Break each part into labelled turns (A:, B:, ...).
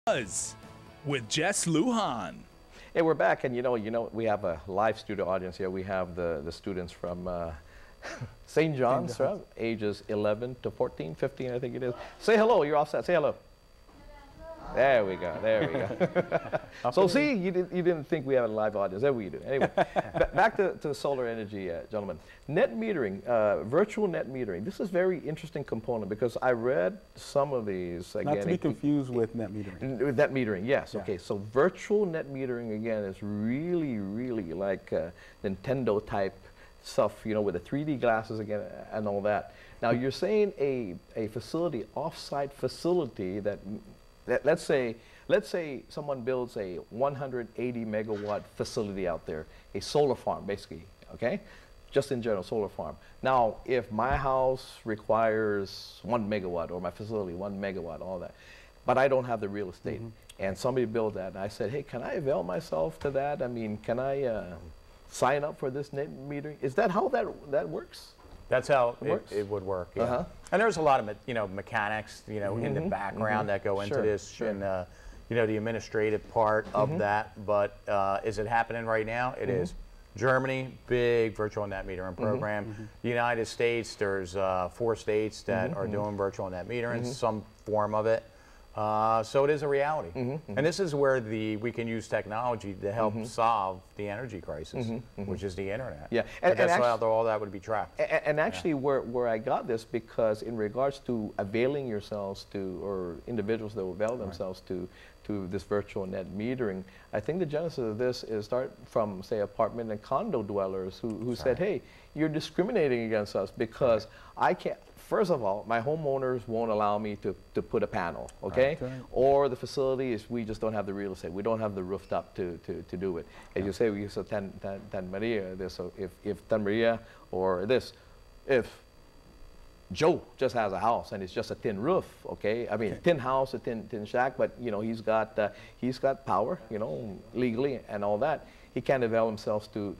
A: Buzz with Jess Lujan.
B: Hey, we're back, and we have a live studio audience here. We have the students from St. John's, right? Ages 11 to 14, 15, I think it is. Say hello. You're all set. Say hello. There we go. There we go. So see, you didn't think we have a live audience. There we do. Anyway, back to solar energy, gentlemen. Net metering, virtual net metering. This is a very interesting component because I read some of these. Again,
C: not to be confused with net metering.
B: With net metering, yes.
C: Yeah.
B: Okay, so virtual net metering, again, is really, really like Nintendo type stuff, with the 3D glasses again and all that. Now, you're saying a facility, off-site facility that let's say someone builds a 180 megawatt facility out there, a solar farm basically, okay? Just in general, solar farm. Now, if my house requires 1 megawatt or my facility 1 megawatt, all that, but I don't have the real estate, and somebody built that, and I said, hey, can I avail myself to that? I mean, can I sign up for this net metering? Is that how that works?
D: That's how it would work, yeah. And there's a lot of, mechanics, in the background that go into this, and, the administrative part of that. But is it happening right now? It is. Germany, big virtual net metering program. The United States, there's 4 states that are doing virtual net metering, some form of it. So it is a reality. And this is where we can use technology to help solve the energy crisis, which is the internet.
B: Yeah,
D: and that's how all that would be tracked.
B: And actually where I got this, because in regards to availing yourselves to, or individuals that will avail themselves to this virtual net metering, I think the genesis of this is start from, say, apartment and condo dwellers who said, hey, you're discriminating against us because I can't. First of all, my homeowners won't allow me to put a panel, okay? Right. Or the facility is, we just don't have the real estate. We don't have the rooftop to do it. As you say, we use a Tan Maria, this, so if Tan Maria or this, if Joe just has a house and it's just a tin roof, okay? I mean, tin house, a tin shack, but he's got power, legally and all that. He can't avail himself to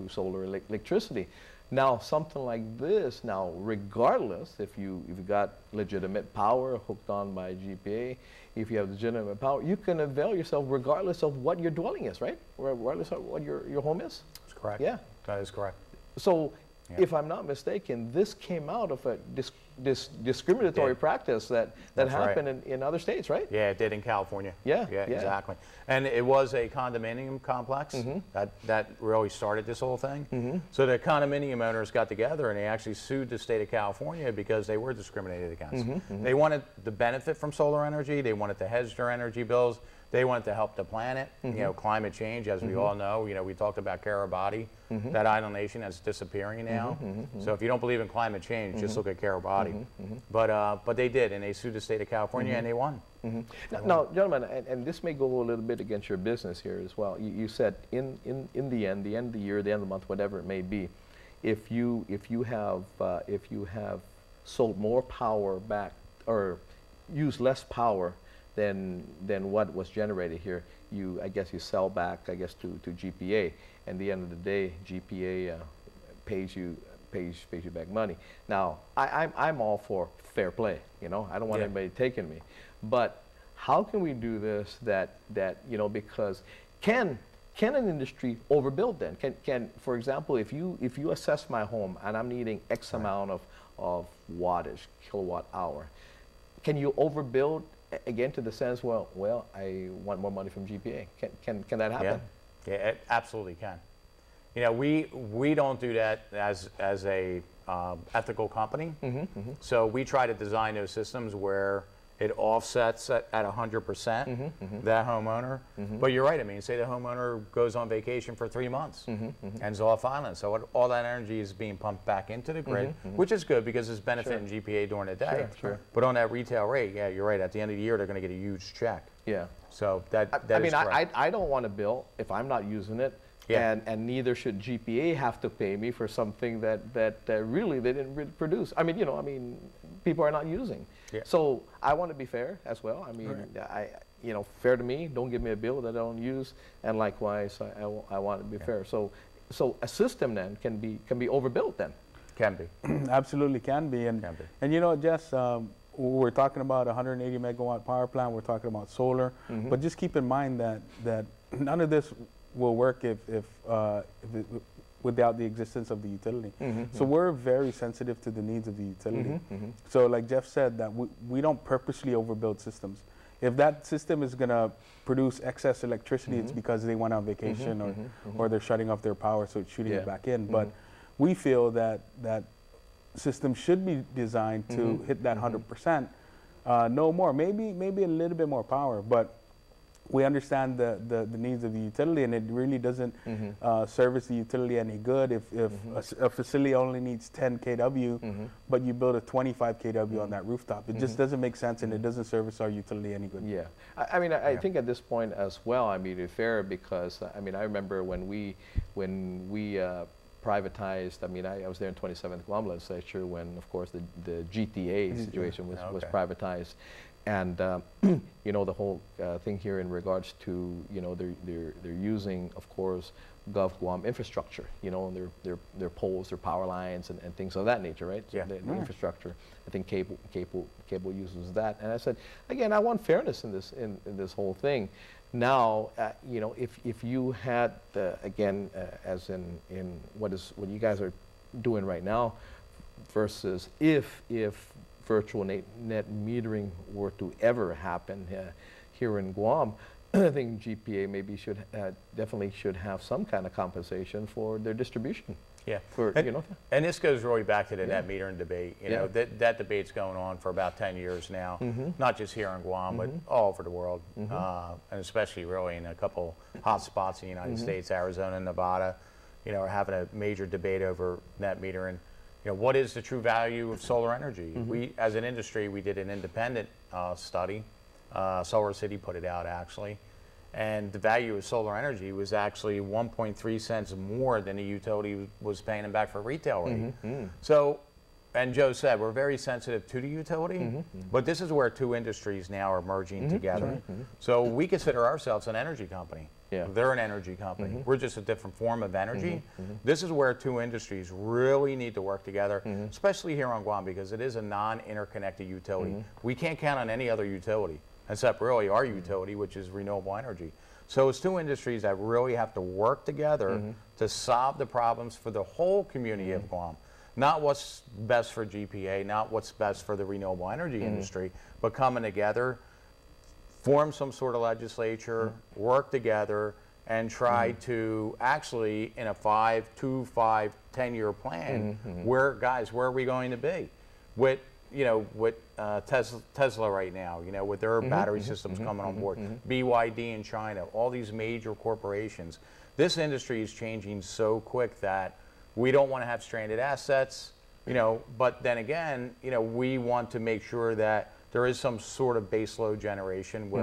B: solar electricity. Now, something like this, now, regardless if you've got legitimate power hooked on by GPA, if you have legitimate power, you can avail yourself regardless of what your dwelling is, right? Regardless of what your home is.
D: That's correct.
B: Yeah.
D: That is correct.
B: So, if I'm not mistaken, this came out of a discriminatory practice that happened in other states, right?
D: Yeah, it did in California.
B: Yeah,
D: exactly. And it was a condominium complex that really started this whole thing. So the condominium owners got together and they actually sued the state of California because they were discriminated against. They wanted the benefit from solar energy. They wanted to hedge their energy bills. They wanted to help the planet, climate change, as we all know. We talked about Kiribati, that island nation that's disappearing now. So if you don't believe in climate change, just look at Kiribati. But they did, and they sued the state of California, and they won.
B: Now, gentlemen, and this may go a little bit against your business here as well. You said in the end of the year, the end of the month, whatever it may be, if you have sold more power back or used less power than what was generated here, I guess you sell back, I guess, to GPA, and at the end of the day, GPA pays you back money. Now, I'm all for fair play. I don't want anybody taking me, but how can we do this that because can an industry overbuild then? Can for example, if you assess my home and I'm needing X amount of wattage, kilowatt hour, can you overbuild again to the sense, well, I want more money from GPA? Can that happen?
D: Yeah, it absolutely can. We don't do that as a ethical company. So we try to design those systems where it offsets at 100% that homeowner. But you're right. I mean, say the homeowner goes on vacation for 3 months and is off island. So all that energy is being pumped back into the grid, which is good because it's benefiting GPA during the day. But on that retail rate, yeah, you're right. At the end of the year, they're going to get a huge check. Yeah. So
B: I don't want to bill if I'm not using it. And neither should GPA have to pay me for something that really they didn't really produce. I mean, people are not using. So I want to be fair as well. I mean, fair to me. Don't give me a bill that I don't use, and likewise, I want to be fair. So a system then can be overbuilt then.
D: Can be.
C: Absolutely can be. And Jess, we're talking about a 180 megawatt power plant. We're talking about solar, but just keep in mind that none of this will work if without the existence of the utility. So we're very sensitive to the needs of the utility. So like Jeff said, that we don't purposely overbuild systems. If that system is going to produce excess electricity, it's because they went on vacation or they're shutting off their power, so it's shooting it back in. But we feel that system should be designed to hit that 100%, no more, maybe a little bit more power, but we understand the needs of the utility, and it really doesn't service the utility any good if a facility only needs 10 kW, but you build a 25 kW on that rooftop. It just doesn't make sense, and it doesn't service our utility any good.
B: Yeah, I mean, I think at this point as well, I mean, it's fair because, I mean, I remember when we privatized, I mean, I was there in 27th Guam legislature when, of course, the GTA situation was privatized. And you know, the whole thing here in regards to, you know, they're using, of course, Gov Guam infrastructure, you know, and their poles, their power lines, and things of that nature, right? So the infrastructure. I think cable uses that. And I said, again, I want fairness in this whole thing. Now, you know, if you had again, as in what you guys are doing right now, versus if virtual net metering were to ever happen here in Guam, I think GPA maybe definitely should have some kind of compensation for their distribution.
D: Yeah,
B: you know,
D: and this goes really back to the net metering debate. You know, that debate's going on for about 10 years now, not just here in Guam, but all over the world, and especially really in a couple hot spots in the United States, Arizona and Nevada. You know, are having a major debate over net metering. You know, what is the true value of solar energy? We, as an industry, we did an independent study. Solar City put it out, actually. And the value of solar energy was actually 1.3 cents more than the utility was paying them back for retail rate. So, and Joe said, we're very sensitive to the utility, but this is where two industries now are merging together. So we consider ourselves an energy company. They're an energy company. We're just a different form of energy. This is where two industries really need to work together, especially here on Guam, because it is a non-interconnected utility. We can't count on any other utility, except really our utility, which is renewable energy. So it's two industries that really have to work together to solve the problems for the whole community of Guam. Not what's best for GPA, not what's best for the renewable energy industry, but coming together, form some sort of legislature, work together, and try to actually, in a 5, 10-year plan, where are we going to be? With, you know, with Tesla right now, you know, with their battery systems coming on board, BYD in China, all these major corporations. This industry is changing so quick that we don't want to have stranded assets, you know, but then again, you know, we want to make sure that there is some sort of baseload generation where